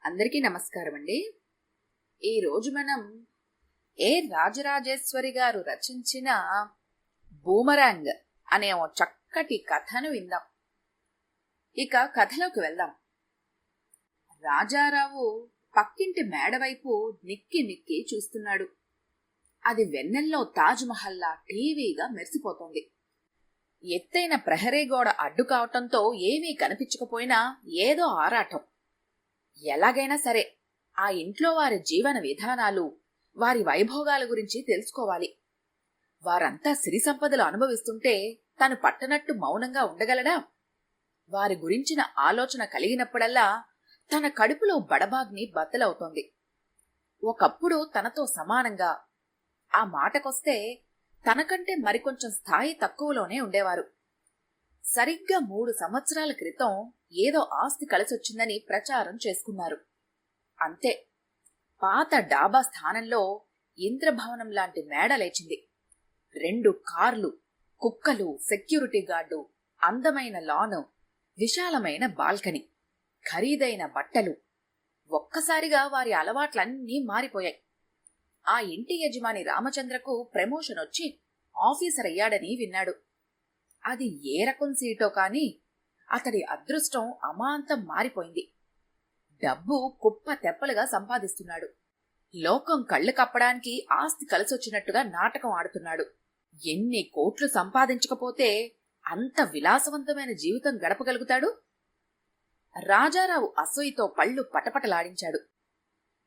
అందరికీ నమస్కారం అండి. ఈరోజు మనం ఏ రాజరాజేశ్వరి గారు రచించిన బూమరాంగ్ అనే ఓ చక్కటి కథను విందాం. ఇక కథలోకి వెళ్దాం. రాజారావు పక్కింటి మేడవైపు నిక్కి నిక్కి చూస్తున్నాడు. అది వెన్నెల్లో తాజ్మహల్లా టీవీగా మెరిసిపోతోంది. ఎత్తైన ప్రహరీ గోడ అడ్డు కావటంతో ఏమీ కనిపించకపోయినా ఏదో ఆరాటం. ఎలాగైనా సరే ఆ ఇంట్లో వారి జీవన విధానాలు, వారి వైభోగాల గురించి తెలుసుకోవాలి. వారంతా సిరి సంపదలు అనుభవిస్తుంటే తను పట్టనట్టు మౌనంగా ఉండగలడా? వారి గురించిన ఆలోచన కలిగినప్పుడల్లా తన కడుపులో బడబాగ్ని బద్దలవుతోంది. ఒకప్పుడు తనతో సమానంగా, ఆ మాటకొస్తే తనకంటే మరికొంచెం స్థాయి తక్కువలోనే ఉండేవారు. సరిగ్గా 3 సంవత్సరాల క్రితం ఏదో ఆస్తి కలిసొచ్చిందని ప్రచారం చేసుకున్నారు. అంతే, పాత డాబా స్థానంలో ఇంద్రభవనం లాంటి మేడ లేచింది. 2 కార్లు, కుక్కలు, సెక్యూరిటీ గార్డు, అందమైన లాన్, విశాలమైన బాల్కనీ, ఖరీదైన బట్టలు. ఒక్కసారిగా వారి అలవాట్లన్నీ మారిపోయాయి. ఆ ఇంటి యజమాని రామచంద్రకు ప్రమోషన్ వచ్చి ఆఫీసర్ అయ్యాడని విన్నాడు. అది ఏ రకం సీటో కాని అతడి అదృష్టం అమాంతం మారిపోయింది. డబ్బు కుప్ప తెప్పలుగా సంపాదిస్తున్నాడు. లోకం కళ్ళు కప్పడానికి ఆస్తి కలిసొచ్చినట్టుగా నాటకం ఆడుతున్నాడు. ఎన్ని కోట్లు సంపాదించకపోతే అంత విలాసవంతమైన జీవితం గడపగలుగుతాడు? రాజారావు అసూయతో పళ్ళు పటపటలాడించాడు.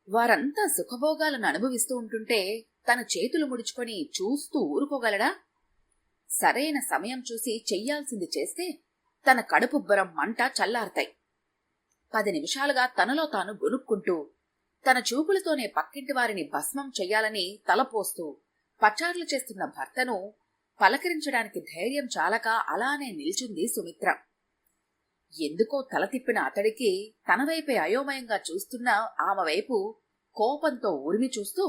వారంతా సుఖభోగాలను అనుభవిస్తూ ఉంటుంటే తన చేతులు ముడుచుకొని చూస్తూ ఊరుకోగలడా? సరైన సమయం చూసి చెయ్యాల్సింది చేస్తే తన కడుపుబ్బరం మంట చల్లారుతాయి. 10 నిమిషాలుగా తనలో తాను గొనుక్కుంటూ, తన చూపులతోనే పక్కింటి వారిని భస్మం చెయ్యాలని తలపోస్తూ పచార్లు చేస్తున్న భర్తను పలకరించడానికి ధైర్యం చాలక అలానే నిల్చుంది సుమిత్ర. ఎందుకో తల తిప్పిన అతడికి తన వైపే అయోమయంగా చూస్తున్న ఆమె వైపు కోపంతో ఉరిమి చూస్తూ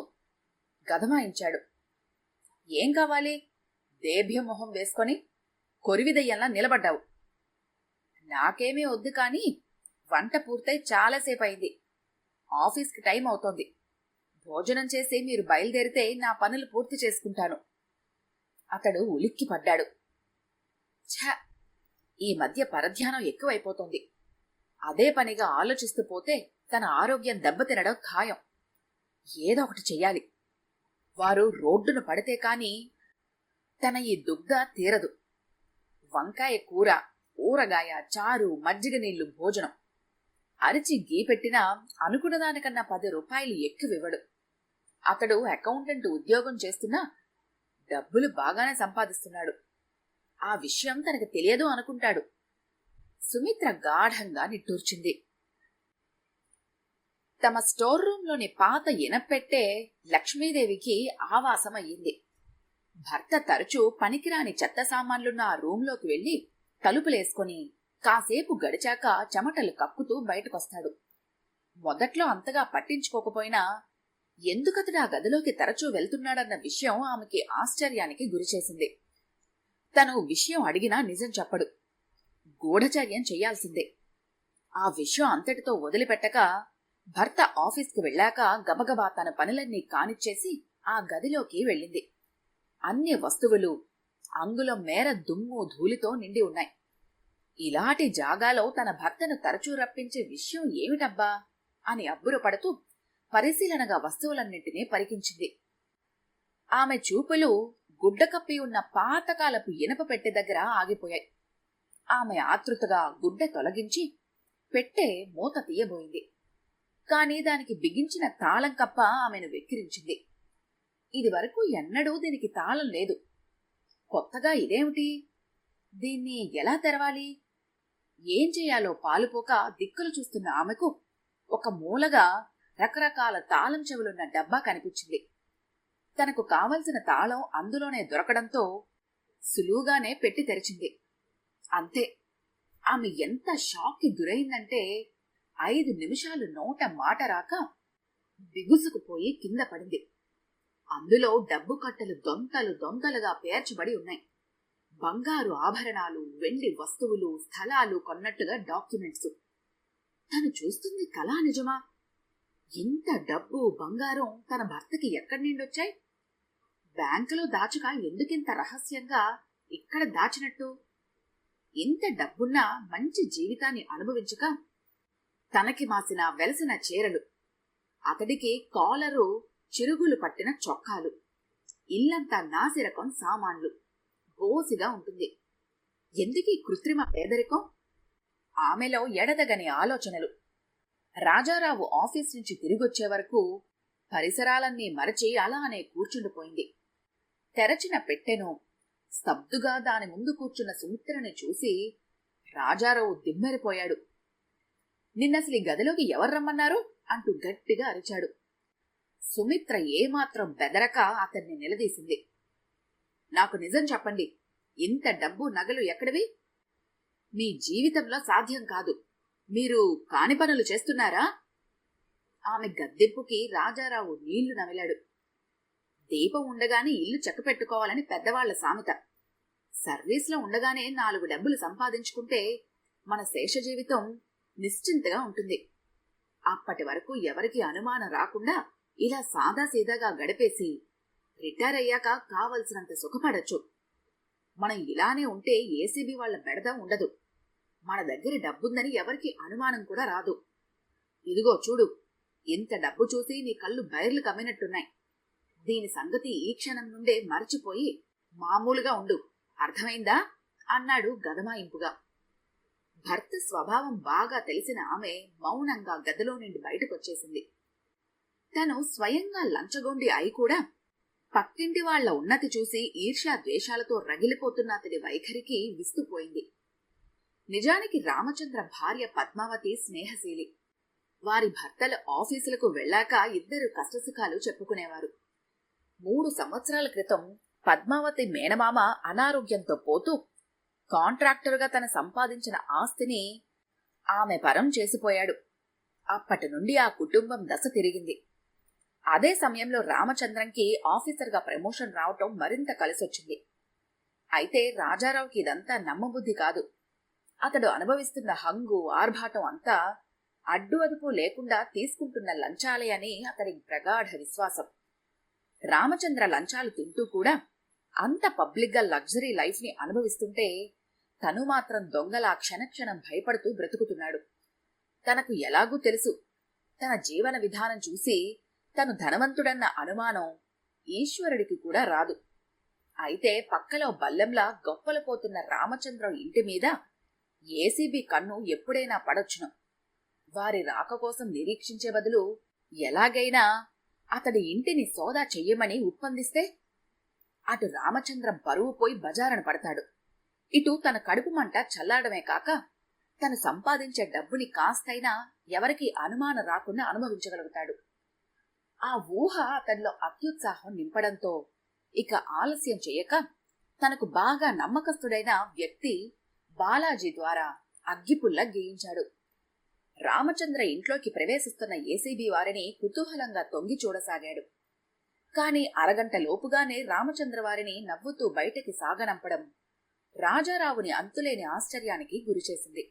గదమాయించాడు. ఏం కావాలి? దేభ్యమొహం వేసుకొని కొరివిదయ్యంలా నిలబడ్డావు. నాకేమీ వద్దు కాని వంట పూర్తయి చాలాసేపయింది. ఆఫీస్కి టైం అవుతోంది. భోజనం చేసి మీరు బయలుదేరితే నా పనులు పూర్తి చేసుకుంటాను. అతడు ఉలిక్కి పడ్డాడు. ఛ, ఈ మధ్య పరధ్యానం ఎక్కువైపోతోంది. అదే పనిగా ఆలోచిస్తూ పోతే తన ఆరోగ్యం దెబ్బతినడం ఖాయం. ఏదో ఒకటి చెయ్యాలి. వారు రోడ్డును పడితే కాని తన ఈ దుగ్ధ తీరదు. వంకాయ కూర, ఊరగాయ, చారు, మజ్జిగ నీళ్లు భోజనం. అరిచి గీపెట్టినా అనుకున్న దానికన్నా 10 రూపాయలు ఎక్కువివ్వడు. అతడు అకౌంటెంట్ ఉద్యోగం చేస్తున్నా డబ్బులు బాగానే సంపాదిస్తున్నాడు. ఆ విషయం తనకు తెలియదు అనుకుంటాడు. సుమిత్ర గాఢంగా నిట్టూర్చింది. తమ స్టోర్ రూంలోని పాత ఇనపెట్టే లక్ష్మీదేవికి ఆవాసమయ్యింది. భర్త తరచూ పనికిరాని చెత్త సామాన్లున్న ఆ రూంలోకి వెళ్లి తలుపులేసుకుని కాసేపు గడిచాక చెమటలు కక్కుతూ బయటకొస్తాడు. మొదట్లో అంతగా పట్టించుకోకపోయినా ఎందుకతడు ఆ గదిలోకి తరచూ వెళ్తున్నాడన్న విషయం ఆమెకి ఆశ్చర్యానికి గురిచేసింది. తను విషయం అడిగినా నిజం చెప్పడు. గూఢచర్యం చెయ్యాల్సిందే. ఆ విషయం అంతటితో వదిలిపెట్టక భర్త ఆఫీస్కి వెళ్ళాక గబగబా తన పనులన్నీ కానిచ్చేసి ఆ గదిలోకి వెళ్ళింది. అన్ని వస్తువులు అంగుళం మేర దుమ్ము ధూళితో నిండి ఉన్నాయి. ఇలాంటి జాగాలో తన భర్తను తరచూ రప్పించే విషయం ఏమిటబ్బా అని అబ్బురపడుతూ పరిశీలనగా వస్తువులన్నింటినీ పరికించింది. ఆమె చూపులు గుడ్డ కప్పి ఉన్న పాతకాలపు ఇనప పెట్టె దగ్గర ఆగిపోయాయి. ఆమె ఆతృతగా గుడ్డ తొలగించి పెట్టె మూత తీయబోయింది. కాని దానికి బిగించిన తాళం కప్ప ఆమెను వెక్కిరించింది. ఇదివరకు ఎన్నడూ దీనికి తాళం లేదు. కొత్తగా ఇదేమిటి? దీన్ని ఎలా తెరవాలి? ఏం చేయాలో పాలుపోక దిక్కులు చూస్తున్న ఆమెకు ఒక మూలగా రకరకాల తాళం చెవులున్న డబ్బా కనిపించింది. తనకు కావలసిన తాళం అందులోనే దొరకడంతో సులువుగానే పెట్టి తెరిచింది. అంతే, ఆమె ఎంత షాక్కి గురైందంటే 5 నిమిషాలు నోట మాట రాక బిగుసుకుపోయి కింద పడింది. అందులో డబ్బు కట్టలు దొంతలు దొంతలుగా పేర్చబడి ఉన్నాయి. బంగారు ఆభరణాలు, వెండి వస్తువులు, స్థలాలు కొన్నట్టుగా డాక్యుమెంట్స్. తను చూస్తుంది కళా నిజమా ఇంత డబ్బు బంగారం తన భర్తకి ఎక్కడి నుండొచ్చాయి? బ్యాంకులో దాచక ఎందుకింత రహస్యంగా ఇక్కడ దాచినట్టు? ఇంత డబ్బున్నా మంచి జీవితాన్ని అనుభవించక తనకి మాసిన వెలసిన చీరలు, అతడికి కాలరు చిరుగులు పట్టిన చొక్కాలు, ఇల్లంతా నాసిరకం సామాన్లు, బోసిగా ఉంటుంది. ఎందుకీ కృత్రిమ పేదరికం? ఆమెలో ఎడదగని ఆలోచనలు. రాజారావు ఆఫీస్ నుంచి తిరిగొచ్చే వరకు పరిసరాలన్నీ మరచి అలానే కూర్చుండిపోయింది. తెరచిన పెట్టెను, స్తబ్దుగా దాని ముందు కూర్చున్న సుమిత్రని చూసి రాజారావు దిమ్మెరిపోయాడు. నిన్నసలు ఈ గదిలోకి ఎవరు రమ్మన్నారు అంటూ గట్టిగా అరిచాడు. సుమిత్ర ఏమాత్రం బెదరక అతన్ని నిలదీసింది. నాకు నిజం చెప్పండి, ఇంత డబ్బు నగలు ఎక్కడివి? మీ జీవితంలో సాధ్యం కాదు. మీరు కాని పనులు చేస్తున్నారా? ఆమె గద్దెంపుకి రాజారావు నీళ్లు నమిలాడు. దీపం ఉండగానే ఇల్లు చక్కపెట్టుకోవాలని పెద్దవాళ్ల సామెత. సర్వీస్లో ఉండగానే 4 డబ్బులు సంపాదించుకుంటే మన శేష జీవితం నిశ్చింతగా ఉంటుంది. అప్పటి వరకు ఎవరికి అనుమానం రాకుండా ఇలా సాదాసీదాగా గడిపేసి రిటైర్ అయ్యాక కావలసినంత సుఖపడచ్చు. మనం ఇలానే ఉంటే ఏసీబీ వాళ్ల బెడద ఉండదు. మన దగ్గర డబ్బుందని ఎవరికి అనుమానం కూడా రాదు. ఇదిగో చూడు, ఇంత డబ్బు చూసి నీ కళ్ళు బైర్లు కమ్మినట్టున్నాయి. దీని సంగతి ఈ క్షణం నుండే మరచిపోయి మామూలుగా ఉండు, అర్థమైందా అన్నాడు గదమాయింపుగా. భర్త స్వభావం బాగా తెలిసిన ఆమె మౌనంగా గదిలో నుండి బయటకొచ్చేసింది. తను స్వయంగా లంచగొండి అయి కూడా పక్కింటి వాళ్ల ఉన్నతి చూసి ఈర్ష్యా ద్వేషాలతో రగిలిపోతున్న అతడి వైఖరికి విస్తుపోయింది. నిజానికి రామచంద్ర భార్య పద్మావతి స్నేహశీలి. వారి భర్తలు ఆఫీసులకు వెళ్లాక ఇద్దరు కష్టసుఖాలు చెప్పుకునేవారు. 3 సంవత్సరాల క్రితం పద్మావతి మేనమామ అనారోగ్యంతో పోతూ కాంట్రాక్టరుగా తన సంపాదించిన ఆస్తిని ఆమె పరం చేసిపోయాడు. అప్పటి నుండి ఆ కుటుంబం దశ తిరిగింది. అదే సమయంలో రామచంద్రంకి ఆఫీసర్గా ప్రమోషన్ రావటం మరింత కలిసొచ్చింది. అయితే రాజారావుకి ఇదంతా నమ్మబుద్ధి కాదు. అతడు అనుభవిస్తున్న హంగు ఆర్భాటం అంతా అడ్డు అదుపు లేకుండా తీసుకుంటున్న లంచాలే అని అతడి ప్రగాఢ విశ్వాసం. రామచంద్ర లంచాలు తింటూ కూడా అంత పబ్లిక్గా లగ్జరీ లైఫ్ ని అనుభవిస్తుంటే తను మాత్రం దొంగలా క్షణక్షణం భయపడుతూ బ్రతుకుతున్నాడు. తనకు ఎలాగూ తెలుసు, తన జీవన విధానం చూసి తను ధనవంతుడన్న అనుమానం ఈశ్వరుడికి కూడా రాదు. అయితే పక్కలో బల్లెంలా గొప్పలు పోతున్న రామచంద్రం ఇంటి మీద ఏసీబీ కన్ను ఎప్పుడైనా పడొచ్చును. వారి రాక కోసం నిరీక్షించే బదులు ఎలాగైనా అతడి ఇంటిని సోదా చెయ్యమని ఒప్పందిస్తే అటు రామచంద్రం పరువు పోయి బజారున పడతాడు. ఇటు తన కడుపు మంట చల్లాడమే కాక తను సంపాదించే డబ్బుని కాస్తైనా ఎవరికీ అనుమానం రాకుండా అనుభవించగలుగుతాడు. ఆ ఊహ అతనిలో అత్యుత్సాహం నింపడంతో ఇక ఆలస్యం చేయక తనకు బాగా నమ్మకస్తుడైన వ్యక్తి బాలాజీ ద్వారా అగ్గిపుల్ల గేయించాడు. రామచంద్ర ఇంట్లోకి ప్రవేశిస్తున్న ఏసీబీ వారిని కుతూహలంగా తొంగి చూడసాగాడు. కాని అరగంట లోపుగానే రామచంద్ర వారిని నవ్వుతూ బయటికి సాగనంపడం రాజారావుని అంతులేని ఆశ్చర్యానికి గురిచేసింది.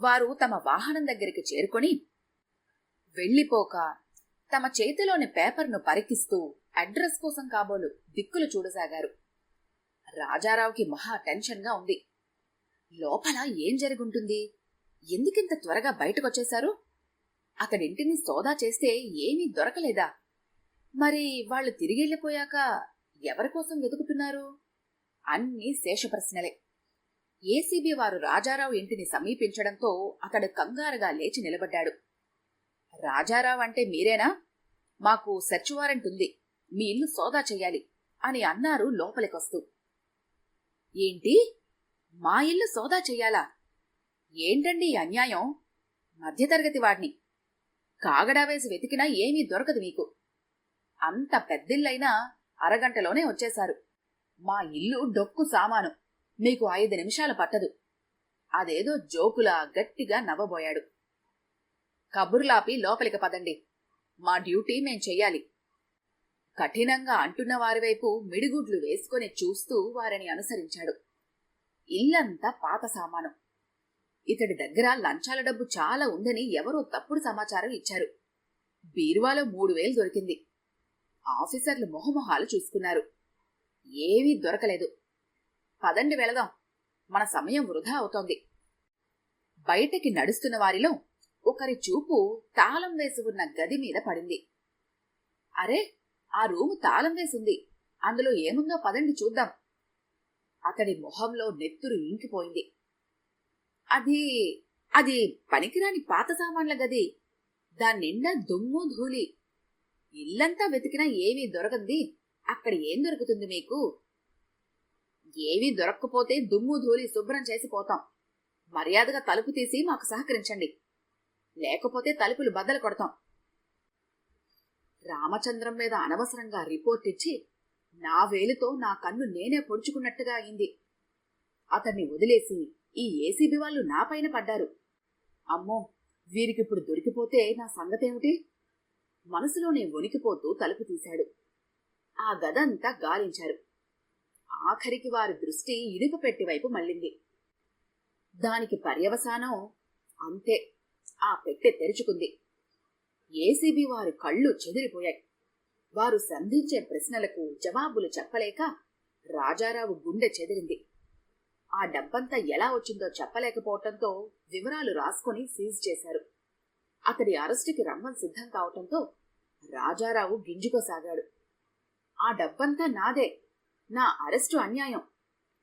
వారు తమ వాహనం దగ్గరికి చేరుకొని వెళ్లిపోక తమ చేతిలోని పేపర్ను పరికిస్తూ అడ్రస్ కోసం కాబోలు దిక్కులు చూడసాగారు. రాజారావుకి మహా టెన్షన్గా ఉంది. లోపల ఏం జరుగుంటుంది? ఎందుకింత త్వరగా బయటకొచ్చేశారు? అతడింటిని సోదా చేస్తే ఏమీ దొరకలేదా? మరి వాళ్ళు తిరిగెళ్ళిపోయాక ఎవరికోసం వెతుకుతున్నారు? అన్నీ శేషప్రశ్నలే. ఏసీబీ వారు రాజారావు ఇంటిని సమీపించడంతో అతడు కంగారుగా లేచి నిలబడ్డాడు. రాజారావు అంటే మీరేనా? మాకు సెర్చ్ వారెంట్ ఉంది, మీ ఇల్లు సోదా చెయ్యాలి అని అన్నారు లోపలికొస్తూ. ఏంటి, మా ఇల్లు సోదా చెయ్యాలా? ఏంటండి ఈ అన్యాయం? మధ్యతరగతి వాడిని కాగడా వేసి వెతికినా ఏమీ దొరకదు మీకు. అంత పెద్దిల్లైనా అరగంటలోనే వచ్చేశారు. మా ఇల్లు డొక్కు సామాను, మీకు 5 నిమిషాలు పట్టదు. అదేదో జోకులా గట్టిగా నవ్వబోయాడు. కబుర్లాపి లోపలికి పదండి, మా డ్యూటీ మేం చెయ్యాలి. కఠినంగా అంటున్న వారి వైపు మిడిగుడ్లు వేసుకొని చూస్తూ వారిని అనుసరించాడు. ఇల్లంతా పాత సామాను. ఇతడి దగ్గర లంచాల డబ్బు చాలా ఉందని ఎవరో తప్పుడు సమాచారం ఇచ్చారు. బీరువాలో 3000 దొరికింది. ఆఫీసర్లు మొహమొహాలు చూసుకున్నారు. ఏమీ దొరకలేదు. పదండి వెళదాం, మన సమయం వృధా అవుతోంది. బయటికి నడుస్తున్న వారిలో ఒకరి చూపు తాళం వేసి ఉన్న గది మీద పడింది. అరే, ఆ రూము తాళం వేసింది, అందులో ఏముందో పదండి చూద్దాం. అతడి మొహంలో నెత్తురు ఇంకిపోయింది. అది అది పనికిరాని పాత సామాన్ల గది. దాన్నిండా దుమ్ము ధూళి. ఇల్లంతా వెతికినా ఏమీ దొరకంది. అక్కడ ఏం దొరుకుతుంది మీకు? ఏమీ దొరక్కపోతే దుమ్ము ధూళి శుభ్రం చేసిపోతాం. మర్యాదగా తలుపు తీసి మాకు సహకరించండి, లేకపోతే తలుపులు బద్దలు కొడతాం. రామచంద్రం మీద అనవసరంగా రిపోర్ట్ ఇచ్చి నా వేలుతో నా కన్ను నేనే పొడుచుకున్నట్టుగా అయింది. అతన్ని వదిలేసి ఈ ఏసీబీ వాళ్ళు నా పైన పడ్డారు. అమ్మో, వీరికిప్పుడు దొరికిపోతే నా సంగతేమిటి? మనసులోనే వణికిపోతూ తలుపు తీశాడు. ఆ గదంతా గాలించారు. ఆఖరికి వారి దృష్టి ఇనుప పెట్టి వైపు మళ్ళింది. దానికి పర్యవసానం అంతే, ఆ పెట్టె తెరుచుకుంది. ఏసీబీ వారి కళ్ళు చెదిరిపోయాయి. వారు సంధించే ప్రశ్నలకు జవాబులు చెప్పలేక రాజారావు గుండె చెదిరింది. ఆ డబ్బంతా ఎలా వచ్చిందో చెప్పలేకపోవటంతో వివరాలు రాసుకుని సీజ్ చేశారు. అతడి అరెస్టుకి రమ్మని సిద్ధం కావటంతో రాజారావు గింజుకోసాగాడు. ఆ డబ్బంతా నాదే, నా అరెస్టు అన్యాయం,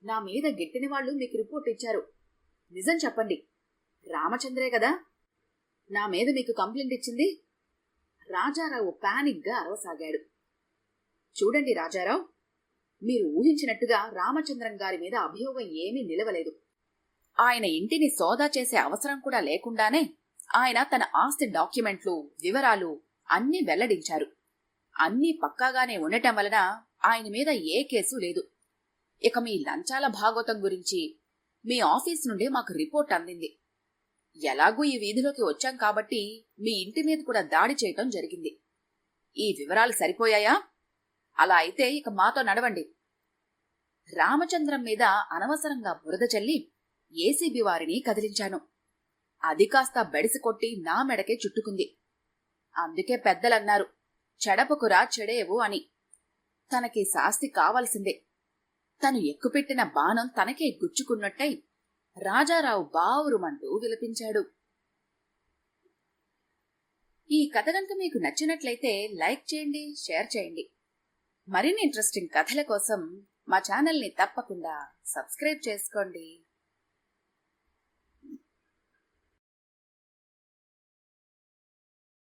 నా మీద గిట్టిన వాళ్ళు మీకు రిపోర్ట్ ఇచ్చారు, నిజం చెప్పండి. రామచంద్రే కదా నా మీద మీకు కంప్లైంట్ ఇచ్చింది? రాజారావు పానిక్గా అరవసాగాడు. చూడండి రాజారావు, మీరు ఊహించినట్టుగా రామచంద్రం గారి మీద అభియోగం ఏమీ నిలవలేదు. ఆయన ఇంటిని సోదా చేసే అవసరం కూడా లేకుండానే ఆయన తన ఆస్తి డాక్యుమెంట్లు, వివరాలు అన్నీ వెల్లడించారు. అన్నీ పక్కాగానే ఉండటం వలన ఆయన మీద ఏ కేసు లేదు. ఇక మీ లంచాల భాగోతం గురించి మీ ఆఫీస్ నుండి మాకు రిపోర్ట్ అందింది. ఎలాగూ ఈ వీధిలోకి వచ్చాం కాబట్టి మీ ఇంటి మీద కూడా దాడి చేయటం జరిగింది. ఈ వివరాలు సరిపోయాయా? అలా అయితే ఇక మాతో నడవండి. రామచంద్రం మీద అనవసరంగా బురద చల్లి ఏసీబీ వారిని కదిలించాను. అది కాస్త బెడిసి కొట్టి నా మెడకే చుట్టుకుంది. అందుకే పెద్దలన్నారు, చెడపకురా చెడేవు అని. తనకి శాస్తి కావాల్సిందే. తను ఎక్కుపెట్టిన బాణం తనకే గుచ్చుకున్నట్టయి రాజారావు బావురుమంటూ విలపించాడు. ఈ కథ గనుక మీకు నచ్చినట్లయితే లైక్ చేయండి, షేర్ చేయండి. మరిన్ని ఇంట్రెస్టింగ్ కథల కోసం మా ఛానల్ని తప్పకుండా సబ్స్క్రైబ్ చేసుకోండి.